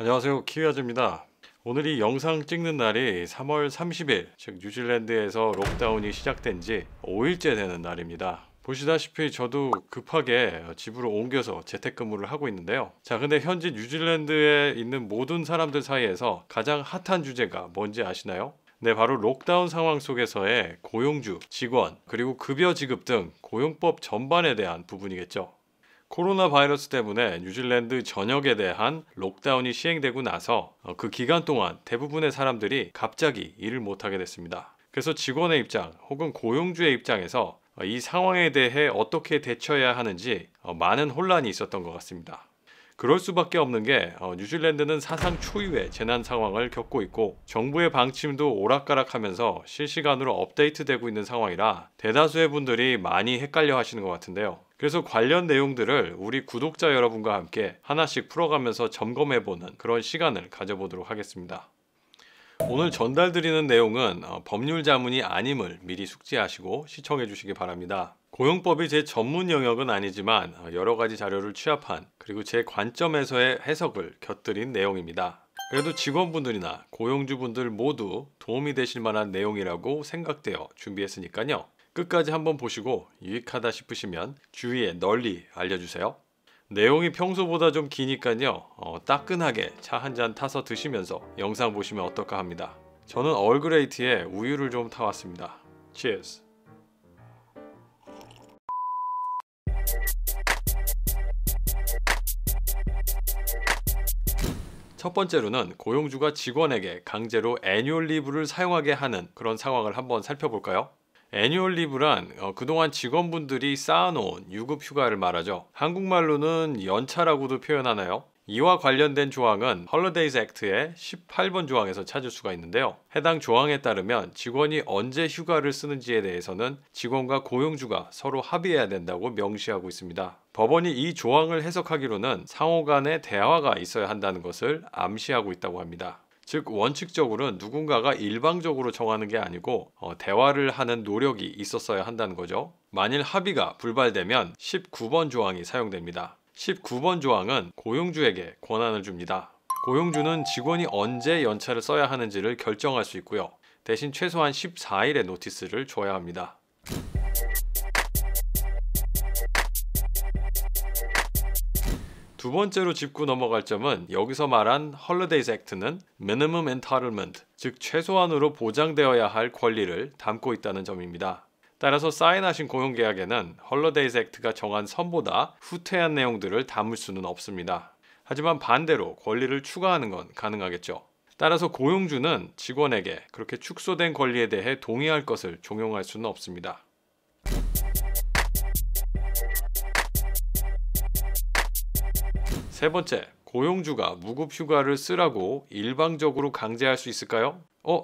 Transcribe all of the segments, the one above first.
안녕하세요, 키위아즈입니다. 오늘 이 영상 찍는 날이 3월 30일, 즉 뉴질랜드에서 록다운이 시작된 지 5일째 되는 날입니다. 보시다시피 저도 급하게 집으로 옮겨서 재택근무를 하고 있는데요. 자, 근데 현재 뉴질랜드에 있는 모든 사람들 사이에서 가장 핫한 주제가 뭔지 아시나요? 네, 바로 록다운 상황 속에서의 고용주, 직원, 그리고 급여 지급 등 고용법 전반에 대한 부분이겠죠. 코로나 바이러스 때문에 뉴질랜드 전역에 대한 록다운이 시행되고 나서 그 기간 동안 대부분의 사람들이 갑자기 일을 못하게 됐습니다. 그래서 직원의 입장 혹은 고용주의 입장에서 이 상황에 대해 어떻게 대처해야 하는지 많은 혼란이 있었던 것 같습니다. 그럴 수밖에 없는 게 뉴질랜드는 사상 초유의 재난 상황을 겪고 있고 정부의 방침도 오락가락하면서 실시간으로 업데이트되고 있는 상황이라 대다수의 분들이 많이 헷갈려 하시는 것 같은데요. 그래서 관련 내용들을 우리 구독자 여러분과 함께 하나씩 풀어가면서 점검해보는 그런 시간을 가져보도록 하겠습니다. 오늘 전달드리는 내용은 법률 자문이 아님을 미리 숙지하시고 시청해 주시기 바랍니다. 고용법이 제 전문 영역은 아니지만 여러 가지 자료를 취합한 그리고 제 관점에서의 해석을 곁들인 내용입니다. 그래도 직원분들이나 고용주분들 모두 도움이 되실 만한 내용이라고 생각되어 준비했으니까요. 끝까지 한번 보시고 유익하다 싶으시면 주위에 널리 알려주세요. 내용이 평소보다 좀 기니까요. 따끈하게 차 한 잔 타서 드시면서 영상 보시면 어떨까 합니다. 저는 얼그레이트에 우유를 좀 타왔습니다. Cheers! 첫 번째로는 고용주가 직원에게 강제로 애뉴얼 리브를 사용하게 하는 그런 상황을 한번 살펴볼까요? 애뉴얼 리브란 그동안 직원분들이 쌓아놓은 유급 휴가를 말하죠. 한국말로는 연차라고도 표현하나요? 이와 관련된 조항은 홀리데이즈 액트의 18번 조항에서 찾을 수가 있는데요. 해당 조항에 따르면 직원이 언제 휴가를 쓰는지에 대해서는 직원과 고용주가 서로 합의해야 된다고 명시하고 있습니다. 법원이 이 조항을 해석하기로는 상호 간의 대화가 있어야 한다는 것을 암시하고 있다고 합니다. 즉 원칙적으로는 누군가가 일방적으로 정하는 게 아니고 대화를 하는 노력이 있었어야 한다는 거죠. 만일 합의가 불발되면 19번 조항이 사용됩니다. 19번 조항은 고용주에게 권한을 줍니다. 고용주는 직원이 언제 연차를 써야 하는지를 결정할 수 있고요. 대신 최소한 14일의 노티스를 줘야 합니다. 두 번째로 짚고 넘어갈 점은 여기서 말한 홀리데이즈 액트는 Minimum Entitlement, 즉 최소한으로 보장되어야 할 권리를 담고 있다는 점입니다. 따라서 사인하신 고용계약에는 홀리데이즈 액트가 정한 선보다 후퇴한 내용들을 담을 수는 없습니다. 하지만 반대로 권리를 추가하는 건 가능하겠죠. 따라서 고용주는 직원에게 그렇게 축소된 권리에 대해 동의할 것을 종용할 수는 없습니다. 세 번째, 고용주가 무급휴가를 쓰라고 일방적으로 강제할 수 있을까요?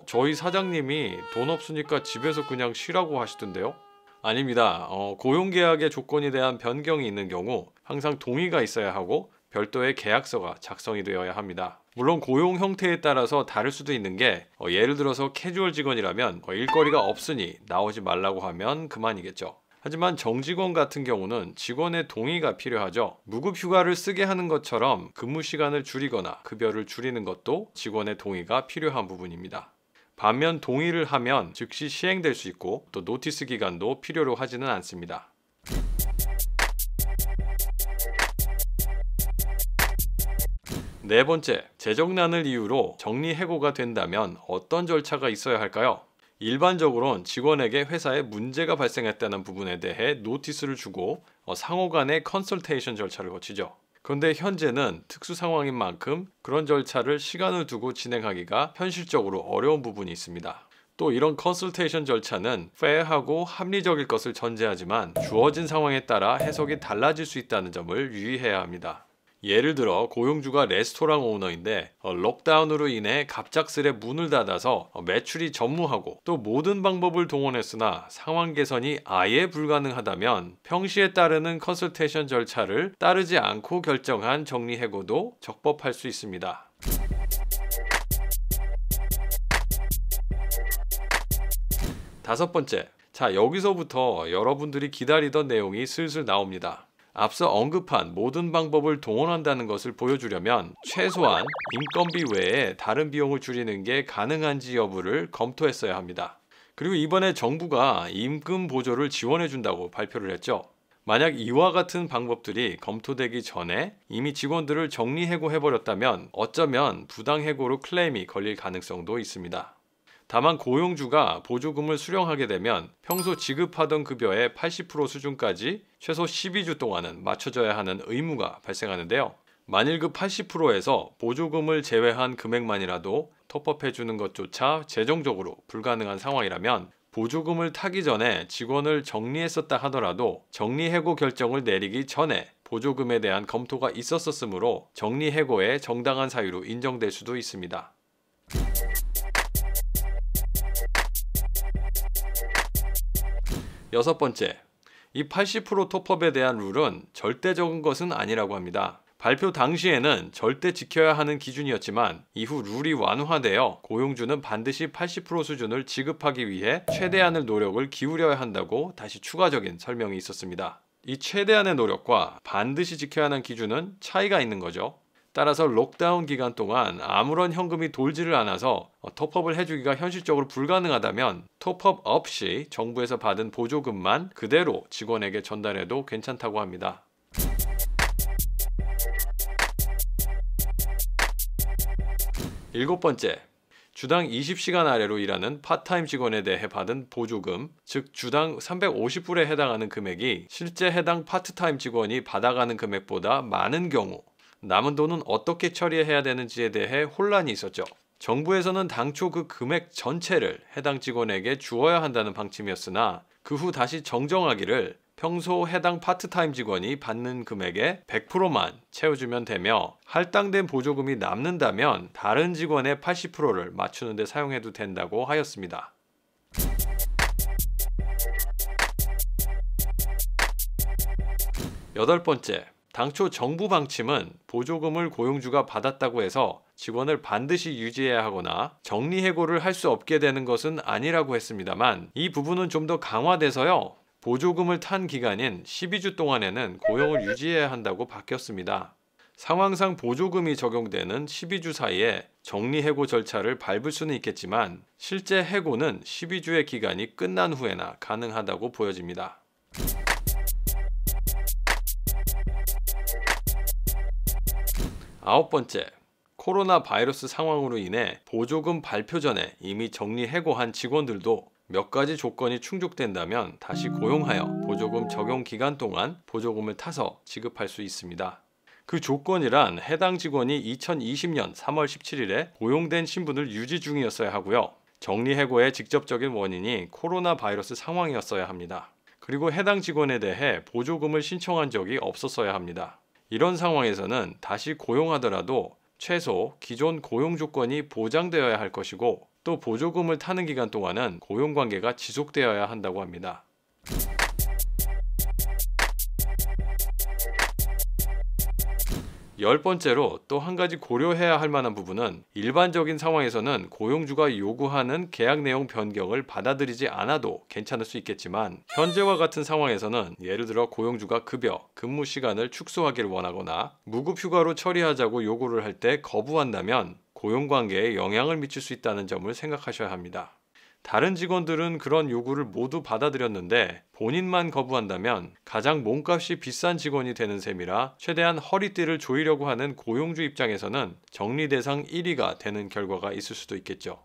저희 사장님이 돈 없으니까 집에서 그냥 쉬라고 하시던데요? 아닙니다. 고용계약의 조건에 대한 변경이 있는 경우 항상 동의가 있어야 하고 별도의 계약서가 작성이 되어야 합니다. 물론 고용 형태에 따라서 다를 수도 있는 게 예를 들어서 캐주얼 직원이라면 일거리가 없으니 나오지 말라고 하면 그만이겠죠. 하지만 정직원 같은 경우는 직원의 동의가 필요하죠. 무급휴가를 쓰게 하는 것처럼 근무 시간을 줄이거나 급여를 줄이는 것도 직원의 동의가 필요한 부분입니다. 반면 동의를 하면 즉시 시행될 수 있고 또 노티스 기간도 필요로 하지는 않습니다. 네 번째, 재정난을 이유로 정리해고가 된다면 어떤 절차가 있어야 할까요? 일반적으로는 직원에게 회사에 문제가 발생했다는 부분에 대해 노티스를 주고 상호 간의 컨설테이션 절차를 거치죠. 그런데 현재는 특수 상황인 만큼 그런 절차를 시간을 두고 진행하기가 현실적으로 어려운 부분이 있습니다. 또 이런 컨설테이션 절차는 페어하고 합리적일 것을 전제하지만 주어진 상황에 따라 해석이 달라질 수 있다는 점을 유의해야 합니다. 예를 들어 고용주가 레스토랑 오너인데 록다운으로 인해 갑작스레 문을 닫아서 매출이 전무하고 또 모든 방법을 동원했으나 상황 개선이 아예 불가능하다면 평시에 따르는 컨설테이션 절차를 따르지 않고 결정한 정리해고도 적법할 수 있습니다. 다섯 번째, 자 여기서부터 여러분들이 기다리던 내용이 슬슬 나옵니다. 앞서 언급한 모든 방법을 동원한다는 것을 보여주려면 최소한 인건비 외에 다른 비용을 줄이는 게 가능한지 여부를 검토했어야 합니다. 그리고 이번에 정부가 임금 보조를 지원해준다고 발표를 했죠. 만약 이와 같은 방법들이 검토되기 전에 이미 직원들을 정리해고해버렸다면 어쩌면 부당해고로 클레임이 걸릴 가능성도 있습니다. 다만 고용주가 보조금을 수령하게 되면 평소 지급하던 급여의 80% 수준까지 최소 12주 동안은 맞춰줘야 하는 의무가 발생하는데요. 만일 그 80%에서 보조금을 제외한 금액만이라도 톱업해주는 것조차 재정적으로 불가능한 상황이라면 보조금을 타기 전에 직원을 정리했었다 하더라도 정리해고 결정을 내리기 전에 보조금에 대한 검토가 있었으므로 정리해고의 정당한 사유로 인정될 수도 있습니다. 여섯 번째, 이 80% 톱업에 대한 룰은 절대적인 것은 아니라고 합니다. 발표 당시에는 절대 지켜야 하는 기준이었지만 이후 룰이 완화되어 고용주는 반드시 80% 수준을 지급하기 위해 최대한의 노력을 기울여야 한다고 다시 추가적인 설명이 있었습니다. 이 최대한의 노력과 반드시 지켜야 하는 기준은 차이가 있는 거죠. 따라서 록다운 기간 동안 아무런 현금이 돌지를 않아서 톱업을 해주기가 현실적으로 불가능하다면 톱업 없이 정부에서 받은 보조금만 그대로 직원에게 전달해도 괜찮다고 합니다. 일곱 번째, 주당 20시간 아래로 일하는 파트타임 직원에 대해 받은 보조금, 즉 주당 350불에 해당하는 금액이 실제 해당 파트타임 직원이 받아가는 금액보다 많은 경우 남은 돈은 어떻게 처리해야 되는지에 대해 혼란이 있었죠. 정부에서는 당초 그 금액 전체를 해당 직원에게 주어야 한다는 방침이었으나 그 후 다시 정정하기를 평소 해당 파트타임 직원이 받는 금액의 100%만 채워주면 되며 할당된 보조금이 남는다면 다른 직원의 80%를 맞추는 데 사용해도 된다고 하였습니다. 여덟 번째, 당초 정부 방침은 보조금을 고용주가 받았다고 해서 직원을 반드시 유지해야 하거나 정리해고를 할 수 없게 되는 것은 아니라고 했습니다만 이 부분은 좀 더 강화돼서요. 보조금을 탄 기간인 12주 동안에는 고용을 유지해야 한다고 바뀌었습니다. 상황상 보조금이 적용되는 12주 사이에 정리해고 절차를 밟을 수는 있겠지만 실제 해고는 12주의 기간이 끝난 후에나 가능하다고 보여집니다. 아홉 번째, 코로나 바이러스 상황으로 인해 보조금 발표 전에 이미 정리해고한 직원들도 몇 가지 조건이 충족된다면 다시 고용하여 보조금 적용 기간 동안 보조금을 타서 지급할 수 있습니다. 그 조건이란 해당 직원이 2020년 3월 17일에 고용된 신분을 유지 중이었어야 하고요. 정리해고의 직접적인 원인이 코로나 바이러스 상황이었어야 합니다. 그리고 해당 직원에 대해 보조금을 신청한 적이 없었어야 합니다. 이런 상황에서는 다시 고용하더라도 최소 기존 고용 조건이 보장되어야 할 것이고 또 보조금을 타는 기간 동안은 고용관계가 지속되어야 한다고 합니다. 열 번째로 또 한 가지 고려해야 할 만한 부분은 일반적인 상황에서는 고용주가 요구하는 계약 내용 변경을 받아들이지 않아도 괜찮을 수 있겠지만 현재와 같은 상황에서는 예를 들어 고용주가 급여, 근무 시간을 축소하기를 원하거나 무급휴가로 처리하자고 요구를 할 때 거부한다면 고용관계에 영향을 미칠 수 있다는 점을 생각하셔야 합니다. 다른 직원들은 그런 요구를 모두 받아들였는데 본인만 거부한다면 가장 몸값이 비싼 직원이 되는 셈이라 최대한 허리띠를 조이려고 하는 고용주 입장에서는 정리 대상 1위가 되는 결과가 있을 수도 있겠죠.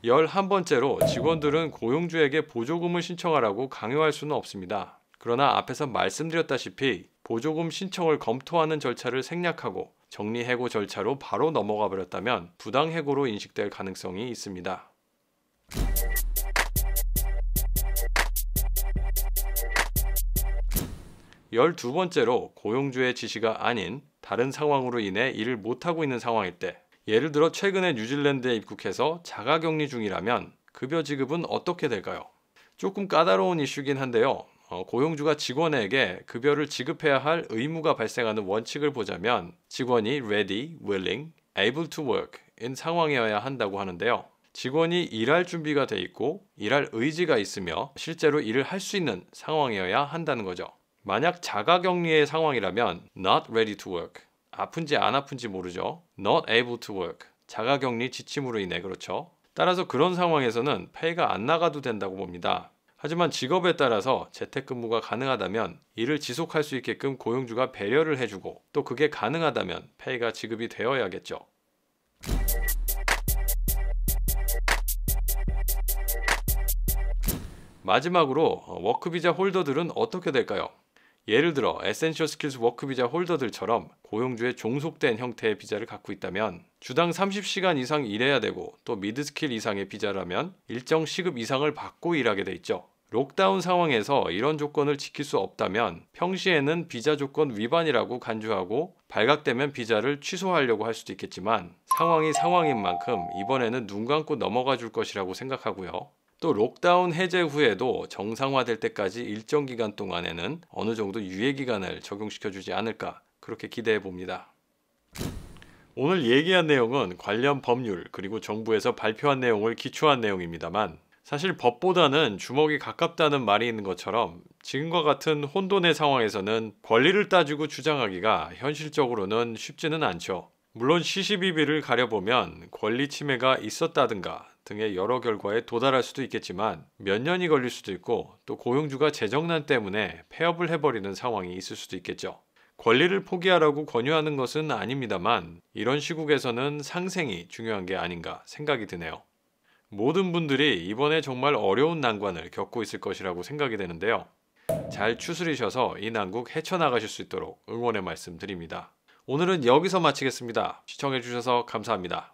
11번째로 직원들은 고용주에게 보조금을 신청하라고 강요할 수는 없습니다. 그러나 앞에서 말씀드렸다시피 보조금 신청을 검토하는 절차를 생략하고 정리해고 절차로 바로 넘어가 버렸다면 부당해고로 인식될 가능성이 있습니다. 12번째로 고용주의 지시가 아닌 다른 상황으로 인해 일을 못하고 있는 상황일 때 예를 들어 최근에 뉴질랜드에 입국해서 자가격리 중이라면 급여 지급은 어떻게 될까요? 조금 까다로운 이슈긴 한데요. 고용주가 직원에게 급여를 지급해야 할 의무가 발생하는 원칙을 보자면 직원이 ready, willing, able to work 인 상황이어야 한다고 하는데요. 직원이 일할 준비가 돼 있고 일할 의지가 있으며 실제로 일을 할 수 있는 상황이어야 한다는 거죠. 만약 자가격리의 상황이라면 not ready to work, 아픈지 안 아픈지 모르죠. not able to work, 자가격리 지침으로 인해 그렇죠. 따라서 그런 상황에서는 페이가 안 나가도 된다고 봅니다. 하지만 직업에 따라서 재택근무가 가능하다면 일을 지속할 수 있게끔 고용주가 배려를 해주고 또 그게 가능하다면 페이가 지급이 되어야겠죠. 마지막으로 워크비자 홀더들은 어떻게 될까요? 예를 들어 에센셜 스킬스 워크비자 홀더들처럼 고용주의 종속된 형태의 비자를 갖고 있다면 주당 30시간 이상 일해야 되고 또 미드스킬 이상의 비자라면 일정 시급 이상을 받고 일하게 돼 있죠. 록다운 상황에서 이런 조건을 지킬 수 없다면 평시에는 비자 조건 위반이라고 간주하고 발각되면 비자를 취소하려고 할 수도 있겠지만 상황이 상황인 만큼 이번에는 눈 감고 넘어가 줄 것이라고 생각하고요. 또 록다운 해제 후에도 정상화될 때까지 일정 기간 동안에는 어느 정도 유예 기간을 적용시켜 주지 않을까 그렇게 기대해 봅니다. 오늘 얘기한 내용은 관련 법률 그리고 정부에서 발표한 내용을 기초한 내용입니다만 사실 법보다는 주먹이 가깝다는 말이 있는 것처럼 지금과 같은 혼돈의 상황에서는 권리를 따지고 주장하기가 현실적으로는 쉽지는 않죠. 물론 시시비비를 가려보면 권리 침해가 있었다든가 등의 여러 결과에 도달할 수도 있겠지만 몇 년이 걸릴 수도 있고 또 고용주가 재정난 때문에 폐업을 해버리는 상황이 있을 수도 있겠죠. 권리를 포기하라고 권유하는 것은 아닙니다만 이런 시국에서는 상생이 중요한 게 아닌가 생각이 드네요. 모든 분들이 이번에 정말 어려운 난관을 겪고 있을 것이라고 생각이 되는데요. 잘 추스리셔서 이 난국 헤쳐나가실 수 있도록 응원의 말씀 드립니다. 오늘은 여기서 마치겠습니다. 시청해주셔서 감사합니다.